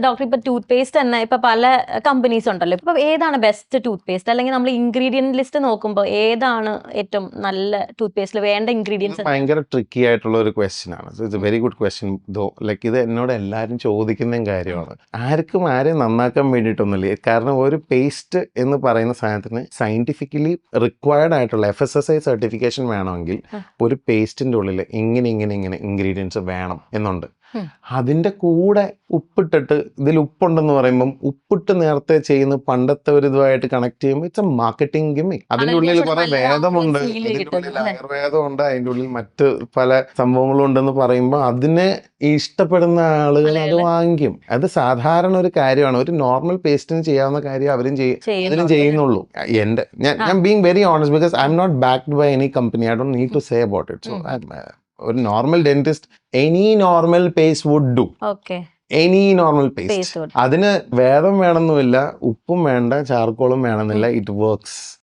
Doctor ഇപ്പൊ tooth paste തന്നെ ഇപ്പൊ പല കമ്പനീസ് ഉണ്ടല്ലോ. ഇപ്പൊ ഏതാണ് ബെസ്റ്റ് ടൂത്ത് പേസ്റ്റ്, അല്ലെങ്കിൽ നമ്മൾ ഇൻഗ്രീഡിയന്റ് ലിസ്റ്റ് നോക്കുമ്പോൾ ഏതാണ് ഏറ്റവും നല്ല ടൂത്ത് പേസ്റ്റിൽ വേണ്ട ഇൻഗ്രീഡിയൻസ്? ഭയങ്കര ട്രിക്കി ആയിട്ടുള്ള ഒരു ക്വസ്റ്റ്യൻ ആണ്. It's a very good question though. Like ഇത് എന്നോട് എല്ലാവരും ചോദിക്കുന്ന കാര്യമാണ്. ആർക്കും ആരെയും നന്നാക്കാൻ വേണ്ടിയിട്ടൊന്നുമില്ല. കാരണം ഒരു പേസ്റ്റ് എന്ന് പറയുന്ന സാധനത്തിന് സയന്റിഫിക്കലി റിക്വയർഡ് ആയിട്ടുള്ള FSSAI സർട്ടിഫിക്കേഷൻ വേണമെങ്കിൽ ഒരു പേസ്റ്റിന്റെ ഉള്ളിൽ ഇങ്ങനെ ഇൻഗ്രീഡിയൻസ് വേണം എന്നുണ്ട്. അതിന്റെ കൂടെ ഉപ്പിട്ടിട്ട് ഇതിൽ ഉപ്പുണ്ടെന്ന് പറയുമ്പം ഉപ്പിട്ട് നേരത്തെ ചെയ്യുന്ന പണ്ടത്തെ ഒരു ഇതുമായിട്ട് കണക്ട് ചെയ്യുമ്പോൾ ഇറ്റ്സ് എ മാർക്കറ്റിംഗ് ഗിമ്മിക്. അതിൻ്റെ ഉള്ളിൽ കുറെ വേദമുണ്ട്, അതിൻ്റെ ഉള്ളിൽ ആയുർവേദമുണ്ട്, അതിൻ്റെ ഉള്ളിൽ മറ്റ് പല സംഭവങ്ങളും ഉണ്ടെന്ന് പറയുമ്പോൾ അതിനെ ഇഷ്ടപ്പെടുന്ന ആളുകൾ അത് വാങ്ങിക്കും. അത് സാധാരണ ഒരു കാര്യമാണ്. ഒരു നോർമൽ പേസ്റ്റിന് ചെയ്യാവുന്ന കാര്യം അതിനും ചെയ്യുന്നുള്ളൂ. ഞാൻ being very honest because I'm not backed by any company. I don't need to say about it. So ഒരു normal dentist any normal paste would do. Any normal paste. അതിന് വേദം വേണമെന്നില്ല, ഉപ്പും വേണ്ട, ചാർക്കോളും വേണമെന്നില്ല. It works.